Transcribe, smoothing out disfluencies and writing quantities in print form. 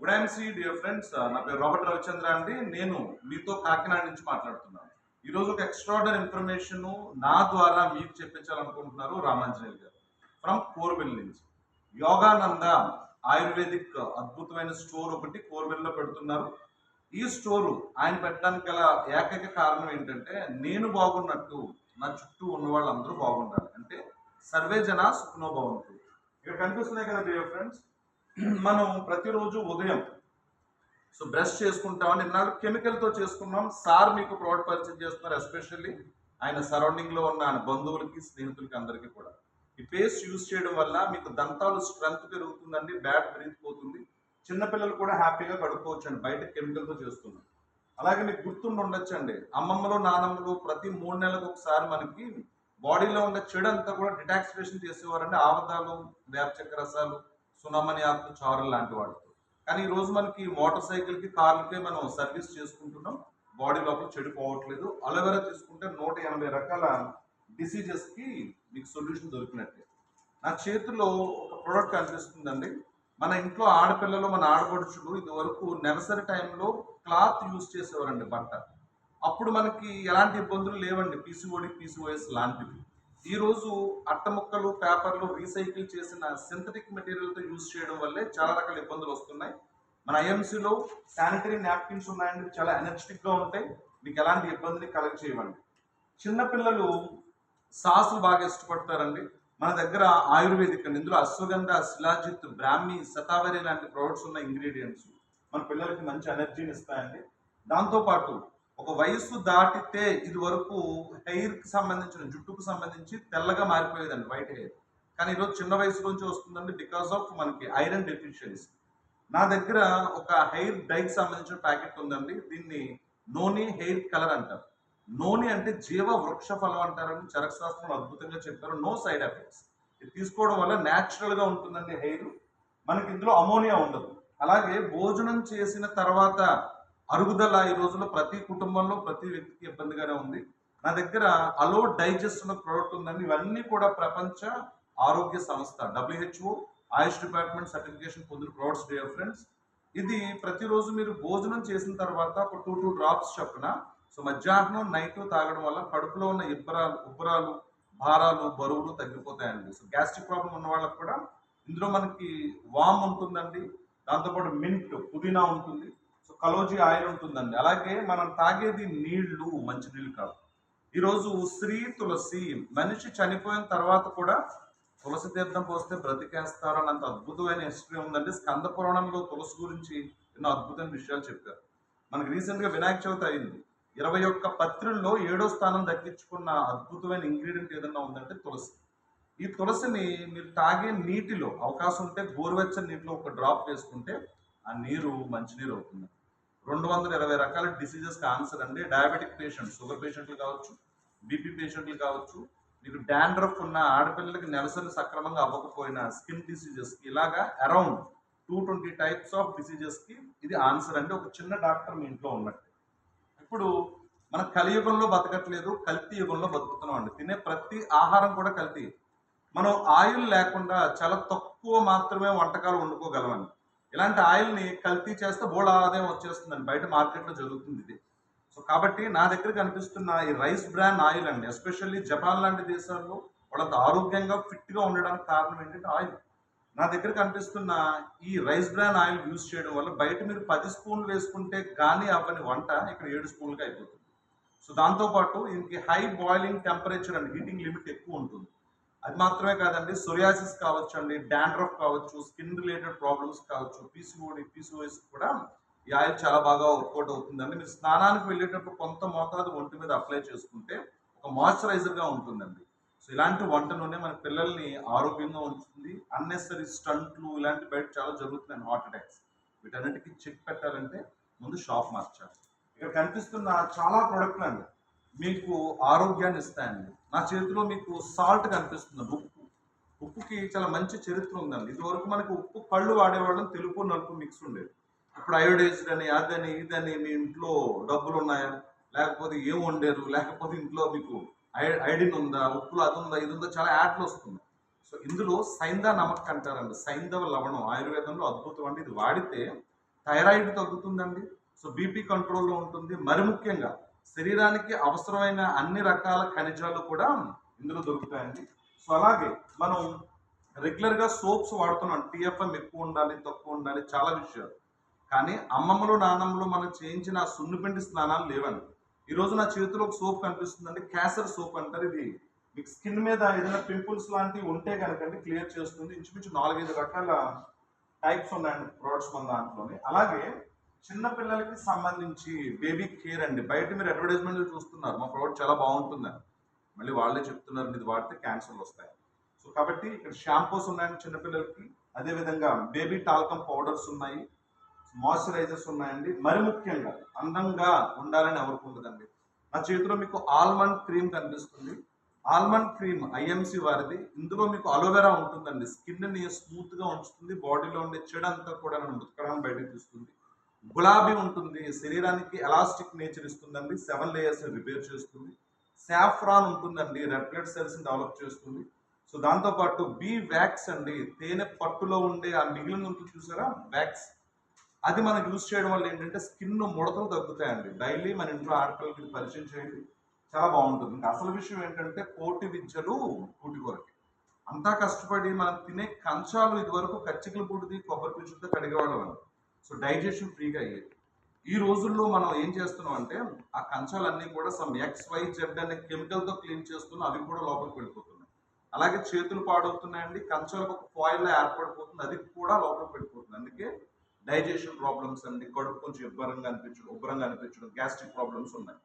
Good ఐఎమ్సీ dear friends, నా పేరు Robert Ravichandra అండి. నేను మీతో కాకినాడ నుంచి మాట్లాడుతున్నాను. ఈరోజు ఒక ఎక్స్ట్రాడనరీ ఇన్ఫర్మేషన్ నా ద్వారా మీకు చెప్పించాలనుకుంటున్నారు రామాంజనేయులు గారు ఫ్రమ్ కోర్బెల్ నుంచి. యోగానంద ఆయుర్వేదిక్ అద్భుతమైన స్టోర్ ఒకటి కోర్బెల్లో పెడుతున్నారు. ఈ స్టోరు ఆయన పెట్టడానికి గల ఏకైక కారణం ఏంటంటే, నేను బాగున్నట్టు నా చుట్టూ ఉన్న వాళ్ళందరూ బాగుండాలి. అంటే సర్వే జన సుఖనో భవంతు. ఇక్కడ కనిపిస్తున్నాయి కదా డియర్ ఫ్రెండ్స్, మనం ప్రతిరోజు ఉదయం బ్రష్ చేసుకుంటామని ఇన్నాళ్ళు కెమికల్తో చేసుకున్నాం. సార్ మీకు ప్రోడక్ట్ పరిచయం చేస్తున్నారు, ఎస్పెషల్లీ ఆయన సరౌండింగ్లో ఉన్న ఆయన బంధువులకి, స్నేహితులకి, అందరికీ కూడా. ఈ పేస్ట్ యూజ్ చేయడం వల్ల మీకు దంతాలు స్ట్రెంత్ పెరుగుతుందండి, బ్యాడ్ పెరిగిపోతుంది. చిన్నపిల్లలు కూడా హ్యాపీగా కడుక్కోవచ్చు అండి, బయట కెమికల్తో చేస్తున్నాం. అలాగే మీకు గుర్తుండి ఉండొచ్చు అండి, అమ్మమ్మలు నానమ్మలు ప్రతి 3 నెలలకు ఒకసారి మనకి బాడీలో ఉన్న చెడు అంతా కూడా డిటాక్సిఫికేషన్ చేసేవారండి. ఆవదాలు, వేప చెక్క రసాలు, సునమని ఆకు చారులు లాంటి వాటితో. కానీ ఈరోజు మనకి మోటార్ సైకిల్కి, కార్లకే మనం సర్వీస్ చేసుకుంటున్నాం, బాడీ లోపల చెడు పోవట్లేదు. అలోవెరా తీసుకుంటే 180 రకాల డిసీజెస్కి మీకు సొల్యూషన్ దొరికినట్టే. నా చేతిలో ఒక ప్రోడక్ట్ కనిపిస్తుందండి. మన ఇంట్లో ఆడపిల్లలు, మన ఆడపడుచులు ఇదివరకు నెలసరి టైంలో క్లాత్ యూజ్ చేసేవారండి, బట్ట. అప్పుడు మనకి ఎలాంటి ఇబ్బందులు లేవండి, పీసీఓడి, పీసీఓఎస్ లాంటివి. ఈరోజు అట్టముక్కలు, పేపర్లు రీసైకిల్ చేసిన సింథటిక్ మెటీరియల్తో యూజ్ చేయడం వల్లే చాలా రకాల ఇబ్బందులు వస్తున్నాయి. మన ఐఎంసీలో శానిటరీ నాప్కిన్స్ ఉన్నాయండి, చాలా ఎనర్జెటిక్గా ఉంటాయి, మీకు ఎలాంటి ఇబ్బందిని కలగ చేయవండి. చిన్నపిల్లలు సాసులు బాగా ఇష్టపడతారండి. మన దగ్గర ఆయుర్వేదిక్ అండి, ఇందులో అశ్వగంధ, శిలాజిత్, బ్రాహ్మి, శతావరి లాంటి ప్రొడక్ట్స్ ఉన్న ఇంగ్రీడియంట్స్ మన పిల్లలకి మంచి ఎనర్జీని ఇస్తాయండి. దాంతోపాటు ఒక వయసు దాటితే ఇది వరకు హెయిర్కి సంబంధించిన, జుట్టుకు సంబంధించి తెల్లగా మారిపోయేదండి, వైట్ హెయిర్. కానీ ఈరోజు చిన్న వయసు నుంచి వస్తుందండి, బికాస్ ఆఫ్ మనకి ఐరన్ డెఫిషియన్సీ. నా దగ్గర ఒక హెయిర్ డైకి సంబంధించిన ప్యాకెట్ ఉందండి, దీన్ని నోని హెయిర్ కలర్ అంటారు. నోని అంటే జీవ వృక్ష ఫలం అంటారని చరక శాస్త్రంలో అద్భుతంగా చెప్పారు. No side effects. ఇది తీసుకోవడం వల్ల న్యాచురల్గా ఉంటుందండి హెయిర్. మనకి ఇందులో అమోనియా ఉండదు. అలాగే భోజనం చేసిన తర్వాత అరుగుదల ఈ రోజుల్లో ప్రతి కుటుంబంలో, ప్రతి వ్యక్తికి ఇబ్బందిగానే ఉంది. నా దగ్గర అలో డైజెస్ట్ అన్న ప్రోడక్ట్ ఉందండి. ఇవన్నీ కూడా ప్రపంచ ఆరోగ్య సంస్థ WHO ఆయుష్ డిపార్ట్మెంట్ సర్టిఫికేషన్ పొందిన ప్రోడక్ట్స్ డియర్ ఫ్రెండ్స్. ఇది ప్రతిరోజు మీరు భోజనం చేసిన తర్వాత ఒక 2 డ్రాప్స్ చొప్పున మధ్యాహ్నం, నైట్ తాగడం వల్ల కడుపులో ఉన్న ఉబ్బరాలు, భారాలు, బరువులు తగ్గిపోతాయండి. గ్యాస్ట్రిక్ ప్రాబ్లం ఉన్న వాళ్ళకి కూడా ఇందులో మనకి వామ్ ఉంటుందండి, దాంతోపాటు మింట్, పుదీనా ఉంటుంది, కలోజీ ఆయిల్ ఉంటుందండి. అలాగే మనం తాగేది నీళ్లు, మంచి నీళ్ళు కాదు. ఈరోజు శ్రీ తులసి, మనిషి చనిపోయిన తర్వాత కూడా తులసి తీర్థం పోస్తే బ్రతికేస్తారు అన్నంత అద్భుతమైన హిస్టరీ ఉందండి. స్కంద పురాణంలో తులసి గురించి ఎన్నో అద్భుతమైన విషయాలు చెప్పారు. మనకి రీసెంట్గా వినాయక చవితి అయింది. 21 పత్రుల్లో 7వ స్థానం దక్కించుకున్న అద్భుతమైన ఇంగ్రీడియంట్ ఏదన్నా ఉందంటే తులసి. ఈ తులసిని మీరు తాగే నీటిలో అవకాశం ఉంటే గోరువెచ్చని నీటిలో ఒక డ్రాప్ వేసుకుంటే ఆ నీరు మంచినీరు అవుతుంది. 220 రకాల డిసీజెస్కి ఆన్సర్ అండి. డయాబెటిక్ పేషెంట్, షుగర్ పేషెంట్లు కావచ్చు, బీపీ పేషెంట్లు కావచ్చు, మీకు డాండ్రఫ్ ఉన్న ఆడపిల్లలకి నెలసరి సక్రమంగా అవ్వకపోయినా, స్కిన్ డిసీజెస్కి, ఇలాగా అరౌండ్ 220 టైప్స్ ఆఫ్ డిసీజెస్కి ఇది ఆన్సర్ అండి. ఒక చిన్న డాక్టర్ మీ ఇంట్లో ఉన్నట్టు. ఇప్పుడు మనం కలియుగంలో బతకట్లేదు, కల్తీ యుగంలో బతుకుతున్నాం అండి. తినే ప్రతి ఆహారం కూడా కల్తీ. మనం ఆయిల్ లేకుండా చాలా తక్కువ మాత్రమే వంటకాలు వండుకోగలమండి. ఇలాంటి ఆయిల్ని కల్తీ చేస్తే బోల్డ్ ఆదాయం వచ్చేస్తుందండి, బయట మార్కెట్లో జరుగుతుంది ఇది. కాబట్టి నా దగ్గర కనిపిస్తున్న ఈ రైస్ బ్రాన్ ఆయిల్ అండి, ఎస్పెషల్లీ జపాన్ లాంటి దేశాల్లో వాళ్ళంత ఆరోగ్యంగా, ఫిట్గా ఉండడానికి కారణం ఏంటంటే ఆయిల్. నా దగ్గర కనిపిస్తున్న ఈ రైస్ బ్రాన్ ఆయిల్ యూజ్ చేయడం వల్ల బయట మీరు 10 స్పూన్లు వేసుకుంటే కానీ అవ్వని వంట ఇక్కడ 7 స్పూన్లుగా అయిపోతుంది. దాంతోపాటు ఇంక high boiling temperature and heating limit ఎక్కువ ఉంటుంది. అది మాత్రమే కాదండి, సొరియాసిస్ కావచ్చు అండి, డాండ్రఫ్ కావచ్చు, స్కిన్ రిలేటెడ్ ప్రాబ్లమ్స్ కావచ్చు, పీసీఓడి, పీసీఓఎస్ కూడా ఈ ఆయిల్ చాలా బాగా వర్కౌట్ అవుతుందండి. మీరు స్నానానికి వెళ్ళేటప్పుడు కొంత మోతాదు ఒంటి మీద అప్లై చేసుకుంటే ఒక మాయిశ్చరైజర్గా ఉంటుందండి. ఇలాంటి వంట నూనె మన పిల్లల్ని ఆరోగ్యంగా ఉంచుతుంది. అన్నెసరీ స్టంట్లు ఇలాంటి బయట చాలా జరుగుతున్నాయి, హార్ట్ అటాక్స్. వీటన్నిటికీ చెక్ పెట్టాలంటే ముందు షాప్ మార్చాలి. ఇక్కడ కనిపిస్తున్న చాలా ప్రోడక్ట్లు అండి మీకు ఆరోగ్యాన్ని ఇస్తాయండి. నా చేతిలో మీకు సాల్ట్ కనిపిస్తుంది, ఉప్పు. ఉప్పుకి చాలా మంచి చరిత్ర ఉందండి. ఇదివరకు మనకి ఉప్పు కళ్ళు వాడేవాళ్ళం, తెలుపు నలుపు మిక్స్ ఉండేది. ఇప్పుడు అయోడైజ్డ్ అని, అదని, ఇదని, మీ ఇంట్లో డబ్బులు ఉన్నాయా, లేకపోతే ఏం వండారు, లేకపోతే ఇంట్లో మీకు ఐడిన్ ఉందా, ఉప్పులో అది ఉందా, ఇది ఉందా, చాలా యాడ్లు వస్తుంది. ఇందులో సైందా నమక్ అంటారండి, సైంధవ లవణం ఆయుర్వేదంలో అద్భుతం అండి. ఇది వాడితే థైరాయిడ్ తగ్గుతుందండి. సో బీపీ కంట్రోల్‌లో ఉంటుంది. మరి ముఖ్యంగా శరీరానికి అవసరమైన అన్ని రకాల ఖనిజాలు కూడా ఇందులో దొరుకుతాయండి. సో అలాగే మనం రెగ్యులర్‌గా సోప్స్ వాడుతున్నాం. టీఎఫ్ఎం ఎక్కువ ఉండాలి, తక్కువ ఉండాలి చాలా విషయాలు. కానీ అమ్మమ్మలు, నానమ్మలు మనం చేయించిన ఆ సున్నిపిండి స్నానాలు లేవండి. ఈరోజు నా చేతిలో ఒక సోప్ కనిపిస్తుందండి. క్యాసర్ సోప్ అంటారు. ఇది మీకు స్కిన్ మీద ఏదైనా పింపుల్స్ లాంటివి ఉంటే కనుకండి క్లియర్ చేస్తుంది. ఇంచుమించు 4, 5 రకాల టైప్స్ ఉన్నాయండి ప్రొడక్ట్స్ మన దాంట్లోనే. అలాగే చిన్న పిల్లలకి సంబంధించి బేబీ కేర్ అండి. బయట మీరు అడ్వర్టైజ్మెంట్లు చూస్తున్నారు. మా ప్రోడక్ట్ చాలా బాగుంటుందని. మళ్ళీ వాళ్ళే చెప్తున్నారు ఇది వాడితే క్యాన్సర్లు వస్తాయి. సో కాబట్టి ఇక్కడ షాంపూస్ ఉన్నాయండి చిన్నపిల్లలకి. అదేవిధంగా బేబీ టాల్కమ్ పౌడర్స్ ఉన్నాయి. మాయిశ్చరైజర్స్ ఉన్నాయండి. మరి ముఖ్యంగా అందంగా ఉండాలని ఎవరికి ఉండదండి. నా చేతిలో మీకు ఆల్మండ్ క్రీమ్ కనిపిస్తుంది. ఆల్మండ్ క్రీమ్ ఐఎంసి వారిది. ఇందులో మీకు అలోవెరా ఉంటుందండి. స్కిన్ ని స్మూత్ గా ఉంచుతుంది. బాడీలో ఉండే చెడంతా కూడా ముతకడానికి బయటకు తీస్తుంది. గులాబీ ఉంటుంది. శరీరానికి ఎలాస్టిక్ నేచర్ ఇస్తుందండి. 7 లేయర్స్ రిపేర్ చేస్తుంది. సాఫ్రాన్ ఉంటుందండి. రెడ్ బ్లడ్ సెల్స్ ని డెవలప్ చేస్తుంది. సో దాంతో పాటు బీ వ్యాక్స్ అండి. తేనె పట్టులో ఉండే ఆ మిగిలిన ఉంటుంది చూసారా వ్యాక్స్, అది మనం యూజ్ చేయడం వల్ల ఏంటంటే స్కిన్ ముడతలు తగ్గుతాయండి. డైలీ మన ఇంట్లో ఆడపిల్లలకి ఇది పరిచయం చేయండి. చాలా బాగుంటుంది. ఇంకా అసలు విషయం ఏంటంటే కోటి విద్యలు కూటి కొరకే. అంతా కష్టపడి మనం తినే కంచాలు ఇదివరకు కచ్చికల పొడిది కొబ్బరి పీచులతో కడిగేవాళ్ళం అండి. సో డైజెషన్ ఫ్రీగా అయ్యేది. ఈ రోజుల్లో మనం ఏం చేస్తున్నాం అంటే ఆ కంచాలన్నీ కూడా సమ్ XYZ అనే కెమికల్తో క్లీన్ చేస్తున్నాం. అవి కూడా లోపలికి వెళ్ళిపోతున్నాయి. అలాగే చేతులు పాడవుతున్నాయండి. కంచాలకు ఒక ఫాయిల్ ఏర్పడిపోతుంది. అది కూడా లోపలికి వెళ్ళిపోతుంది. అందుకే డైజెషన్ ప్రాబ్లమ్స్ అండి, కడుపు కొంచెం ఉబ్బరంగా అనిపించడం, గ్యాస్ట్రిక్ ప్రాబ్లమ్స్ ఉన్నాయి.